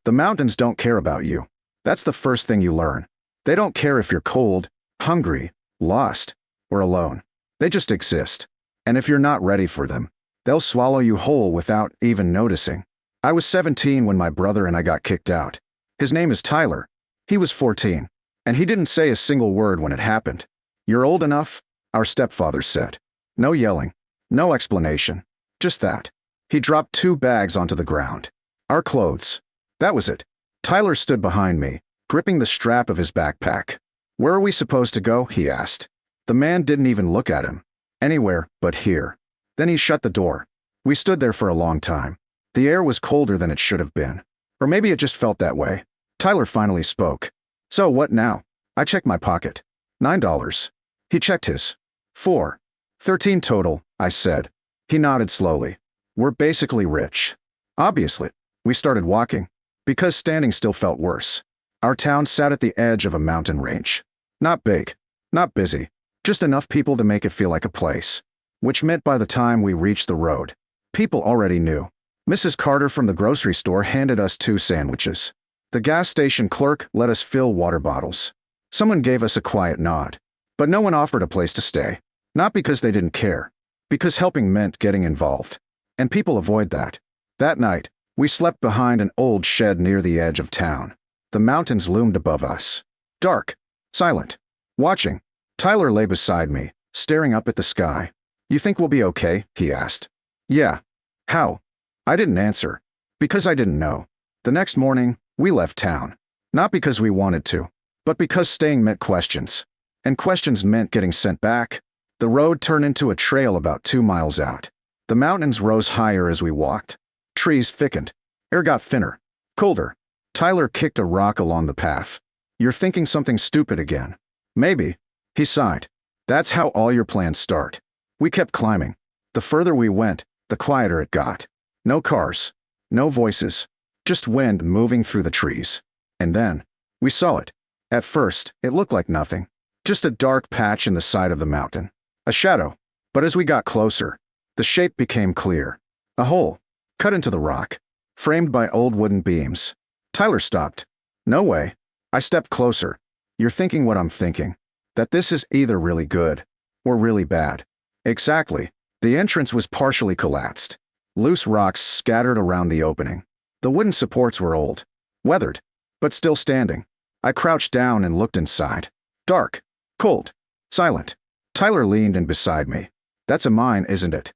The mountains don't care about you. That's the first thing you learn. They don't care if you're cold, hungry, lost, or alone. They just exist. And if you're not ready for them, they'll swallow you whole without even noticing. I was 17 when my brother and I got kicked out. His name is Tyler. He was 14. And he didn't say a single word when it happened. "You're old enough," our stepfather said. No yelling. No explanation. Just that. He dropped 2 bags onto the ground. Our clothes. That was it. Tyler stood behind me, gripping the strap of his backpack. "Where are we supposed to go?" he asked. The man didn't even look at him. "Anywhere but here." Then he shut the door. We stood there for a long time. The air was colder than it should have been. Or maybe it just felt that way. Tyler finally spoke. "So what now?" I checked my pocket. $9. He checked his. 4. 13 total, I said. He nodded slowly. "We're basically rich." Obviously. We started walking. Because standing still felt worse. Our town sat at the edge of a mountain range. Not big. Not busy. Just enough people to make it feel like a place. Which meant by the time we reached the road, people already knew. Mrs. Carter from the grocery store handed us 2 sandwiches. The gas station clerk let us fill water bottles. Someone gave us a quiet nod. But no one offered a place to stay. Not because they didn't care. Because helping meant getting involved. And people avoid that. That night, we slept behind an old shed near the edge of town. The mountains loomed above us. Dark. Silent. Watching. Tyler lay beside me, staring up at the sky. "You think we'll be okay?" he asked. "Yeah." "How?" I didn't answer. Because I didn't know. The next morning, we left town. Not because we wanted to, but because staying meant questions. And questions meant getting sent back. The road turned into a trail about 2 miles out. The mountains rose higher as we walked. Trees thickened. Air got thinner. Colder. Tyler kicked a rock along the path. "You're thinking something stupid again." "Maybe." He sighed. "That's how all your plans start." We kept climbing. The further we went, the quieter it got. No cars. No voices. Just wind moving through the trees. And then, we saw it. At first, it looked like nothing. Just a dark patch in the side of the mountain. A shadow. But as we got closer, the shape became clear. A hole. Cut into the rock. Framed by old wooden beams. Tyler stopped. "No way." I stepped closer. "You're thinking what I'm thinking. That this is either really good or really bad." Exactly. The entrance was partially collapsed. Loose rocks scattered around the opening. The wooden supports were old. Weathered. But still standing. I crouched down and looked inside. Dark. Cold. Silent. Tyler leaned in beside me. "That's a mine, isn't it?"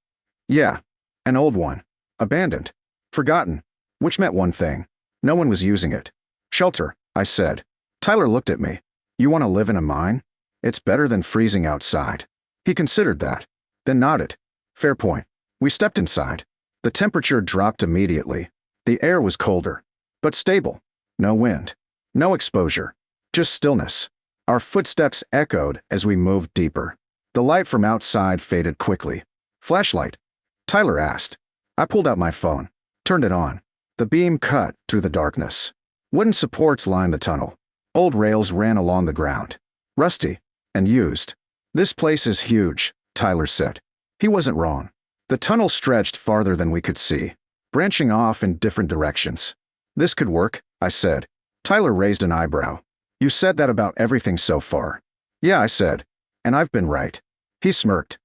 "Yeah. An old one. Abandoned. Forgotten." Which meant one thing. No one was using it. "Shelter," I said. Tyler looked at me. "You want to live in a mine? It's better than freezing outside." He considered that. Then nodded. "Fair point." We stepped inside. The temperature dropped immediately. The air was colder. But stable. No wind. No exposure. Just stillness. Our footsteps echoed as we moved deeper. The light from outside faded quickly. "Flashlight?" Tyler asked. I pulled out my phone. Turned it on. The beam cut through the darkness. Wooden supports lined the tunnel. Old rails ran along the ground. Rusty. And used. "This place is huge," Tyler said. He wasn't wrong. The tunnel stretched farther than we could see, branching off in different directions. "This could work," I said. Tyler raised an eyebrow. "You said that about everything so far." "Yeah," I said. "And I've been right." He smirked.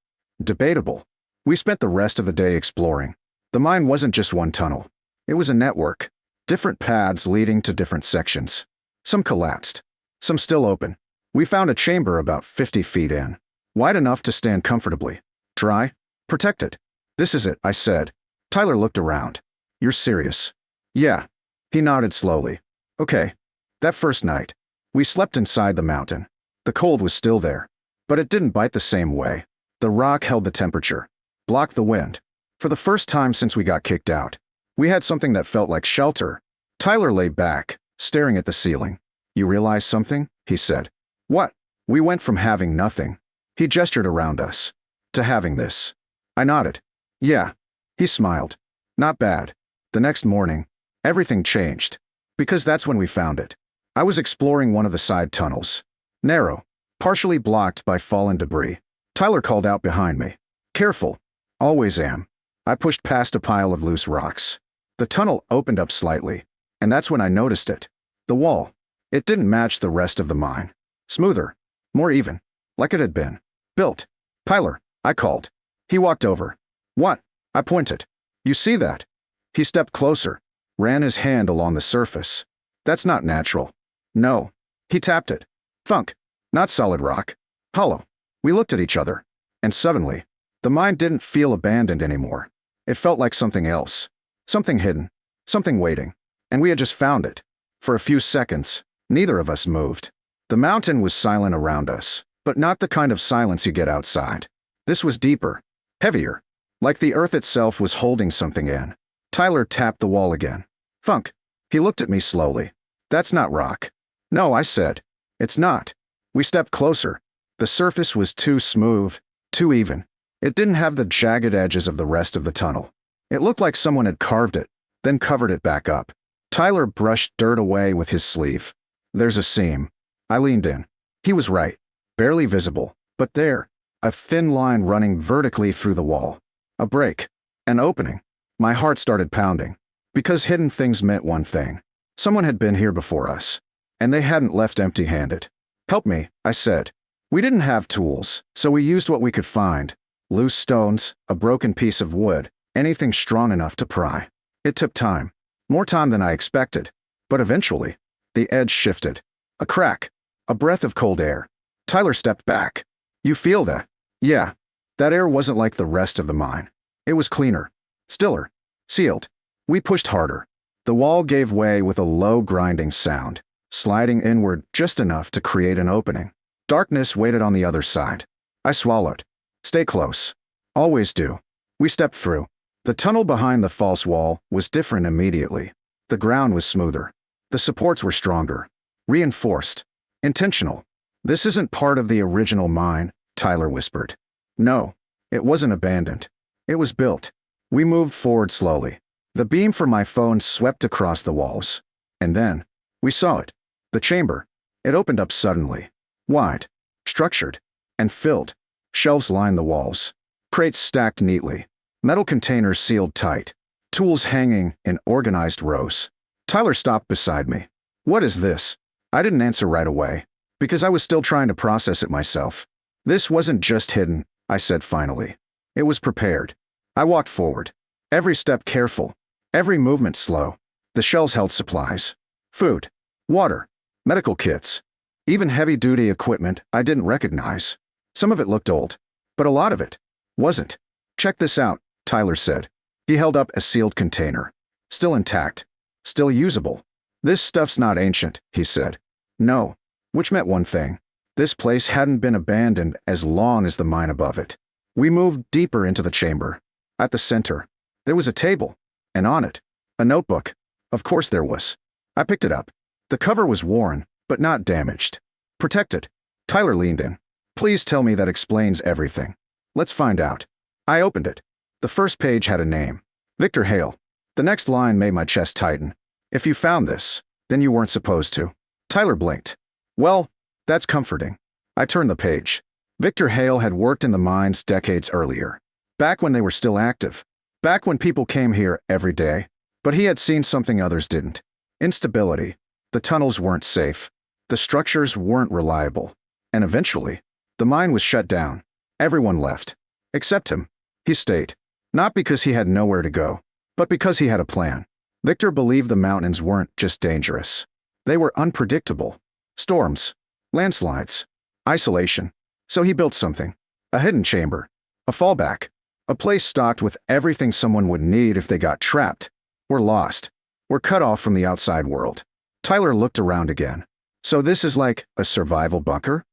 "Debatable." We spent the rest of the day exploring. The mine wasn't just one tunnel. It was a network. Different paths leading to different sections. Some collapsed. Some still open. We found a chamber about 50 feet in. Wide enough to stand comfortably. Dry. Protected. "This is it," I said. Tyler looked around. "You're serious?" "Yeah." He nodded slowly. "Okay." That first night, we slept inside the mountain. The cold was still there. But it didn't bite the same way. The rock held the temperature. Blocked the wind. For the first time since we got kicked out, we had something that felt like shelter. Tyler lay back, staring at the ceiling. "You realize something?" he said. "What?" "We went from having nothing." He gestured around us. "To having this." I nodded. "Yeah." He smiled. "Not bad." The next morning, everything changed. Because that's when we found it. I was exploring one of the side tunnels. Narrow. Partially blocked by fallen debris. Tyler called out behind me. "Careful." "Always am." I pushed past a pile of loose rocks. The tunnel opened up slightly. And that's when I noticed it. The wall. It didn't match the rest of the mine. Smoother. More even. Like it had been. Built. Tyler, I called. He walked over. What? I pointed. You see that? He stepped closer. Ran his hand along the surface. That's not natural. No. He tapped it. Thunk. Not solid rock. Hollow. We looked at each other. And suddenly, the mine didn't feel abandoned anymore. It felt like something else. Something hidden. Something waiting. And we had just found it. For a few seconds, neither of us moved. The mountain was silent around us, but not the kind of silence you get outside. This was deeper. Heavier. Like the earth itself was holding something in. Tyler tapped the wall again. Thunk. He looked at me slowly. That's not rock. No, I said. It's not. We stepped closer. The surface was too smooth, too even. It didn't have the jagged edges of the rest of the tunnel. It looked like someone had carved it, then covered it back up. Tyler brushed dirt away with his sleeve. There's a seam. I leaned in. He was right. Barely visible, but there. A thin line running vertically through the wall. A break. An opening. My heart started pounding. Because hidden things meant one thing. Someone had been here before us. And they hadn't left empty-handed. Help me, I said. We didn't have tools, so we used what we could find. Loose stones, a broken piece of wood, anything strong enough to pry. It took time. More time than I expected. But eventually, the edge shifted. A crack. A breath of cold air. Tyler stepped back. You feel that? Yeah. That air wasn't like the rest of the mine. It was cleaner. Stiller. Sealed. We pushed harder. The wall gave way with a low grinding sound, sliding inward just enough to create an opening. Darkness waited on the other side. I swallowed. Stay close. Always do. We stepped through. The tunnel behind the false wall was different immediately. The ground was smoother. The supports were stronger. Reinforced. Intentional. This isn't part of the original mine, Tyler whispered. No, it wasn't abandoned. It was built. We moved forward slowly. The beam from my phone swept across the walls. And then, we saw it. The chamber. It opened up suddenly. Wide. Structured. And filled. Shelves lined the walls. Crates stacked neatly. Metal containers sealed tight. Tools hanging in organized rows. Tyler stopped beside me. What is this? I didn't answer right away, because I was still trying to process it myself. This wasn't just hidden, I said finally. It was prepared. I walked forward. Every step careful. Every movement slow. The shelves held supplies. Food. Water. Medical kits. Even heavy-duty equipment I didn't recognize. Some of it looked old, but a lot of it wasn't. Check this out, Tyler said. He held up a sealed container. Still intact. Still usable. This stuff's not ancient, he said. No. Which meant one thing. This place hadn't been abandoned as long as the mine above it. We moved deeper into the chamber. At the center, there was a table, and on it, a notebook. Of course there was. I picked it up. The cover was worn, but not damaged. Protected. Tyler leaned in. Please tell me that explains everything. Let's find out. I opened it. The first page had a name. Victor Hale. The next line made my chest tighten. If you found this, then you weren't supposed to. Tyler blinked. Well, that's comforting. I turned the page. Victor Hale had worked in the mines decades earlier. Back when they were still active. Back when people came here every day. But he had seen something others didn't. Instability. The tunnels weren't safe. The structures weren't reliable. And eventually, the mine was shut down. Everyone left. Except him. He stayed. Not because he had nowhere to go, but because he had a plan. Victor believed the mountains weren't just dangerous. They were unpredictable. Storms. Landslides. Isolation. So he built something. A hidden chamber. A fallback. A place stocked with everything someone would need if they got trapped. Or lost. Or cut off from the outside world. Tyler looked around again. So this is like a survival bunker?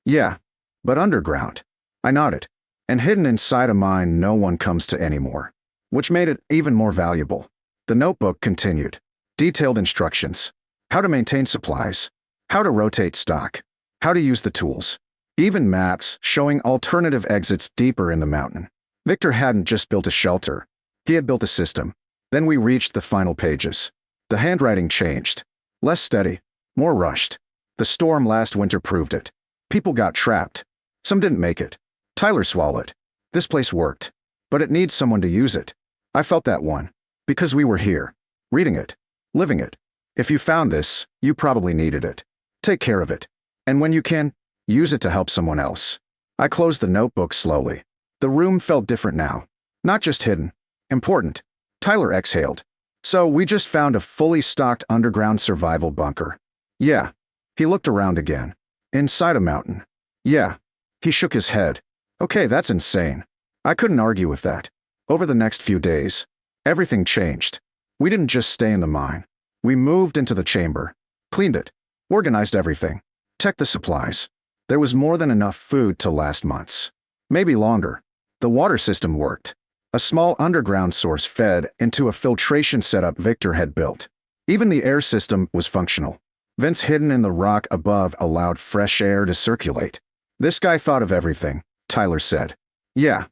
Yeah. But underground. I nodded. And hidden inside a mine no one comes to anymore. Which made it even more valuable. The notebook continued. Detailed instructions. How to maintain supplies. How to rotate stock. How to use the tools. Even maps showing alternative exits deeper in the mountain. Victor hadn't just built a shelter. He had built a system. Then we reached the final pages. The handwriting changed. Less steady. More rushed. The storm last winter proved it. People got trapped. Some didn't make it. Tyler swallowed. This place worked. But it needs someone to use it. I felt that one. Because we were here. Reading it. Living it. If you found this, you probably needed it. Take care of it. And when you can, use it to help someone else. I closed the notebook slowly. The room felt different now. Not just hidden. Important. Tyler exhaled. So we just found a fully stocked underground survival bunker. Yeah. He looked around again. Inside a mountain. Yeah. He shook his head. Okay, that's insane. I couldn't argue with that. Over the next few days, everything changed. We didn't just stay in the mine. We moved into the chamber, cleaned it, organized everything, checked the supplies. There was more than enough food to last months. Maybe longer. The water system worked. A small underground source fed into a filtration setup Victor had built. Even the air system was functional. Vents hidden in the rock above allowed fresh air to circulate. This guy thought of everything, Tyler said. Yeah.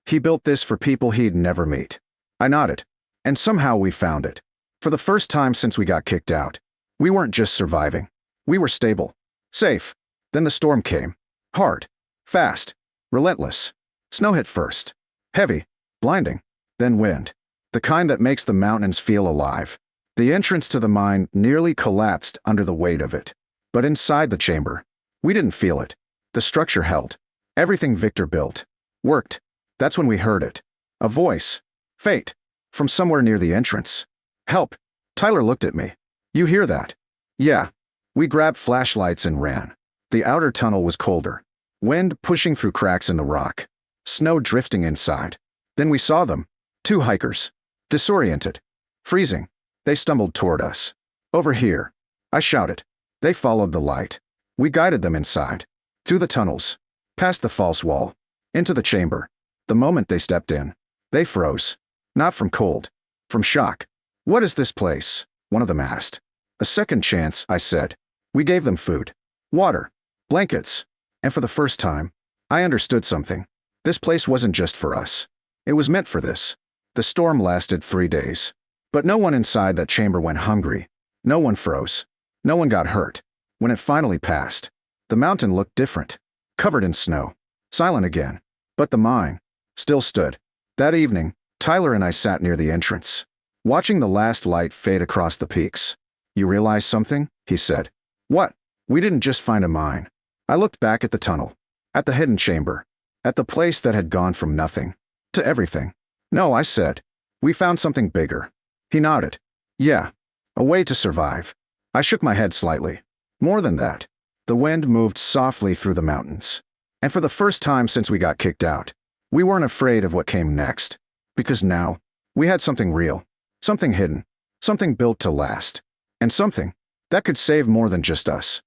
He built this for people he'd never meet. I nodded. And somehow we found it. For the first time since we got kicked out. We weren't just surviving. We were stable. Safe. Then the storm came. Hard. Fast. Relentless. Snow hit first. Heavy. Blinding. Then wind. The kind that makes the mountains feel alive. The entrance to the mine nearly collapsed under the weight of it. But inside the chamber, we didn't feel it. The structure held. Everything Victor built. Worked. That's when we heard it. A voice. Fate. From somewhere near the entrance. Help. Tyler looked at me. You hear that? Yeah. We grabbed flashlights and ran. The outer tunnel was colder. Wind pushing through cracks in the rock. Snow drifting inside. Then we saw them. 2 hikers. Disoriented. Freezing. They stumbled toward us. Over here. I shouted. They followed the light. We guided them inside. Through the tunnels. Past the false wall. Into the chamber. The moment they stepped in, they froze. Not from cold. From shock. What is this place? One of them asked. A second chance, I said. We gave them food. Water. Blankets. And for the first time, I understood something. This place wasn't just for us. It was meant for this. The storm lasted 3 days. But no one inside that chamber went hungry. No one froze. No one got hurt. When it finally passed, the mountain looked different. Covered in snow. Silent again. But the mine still stood. That evening, Tyler and I sat near the entrance, watching the last light fade across the peaks. You realize something? He said. What? We didn't just find a mine. I looked back at the tunnel. At the hidden chamber. At the place that had gone from nothing to everything. No, I said. We found something bigger. He nodded. Yeah. A way to survive. I shook my head slightly. More than that. The wind moved softly through the mountains. And for the first time since we got kicked out, we weren't afraid of what came next. Because now, we had something real. Something hidden. Something built to last. And something that could save more than just us.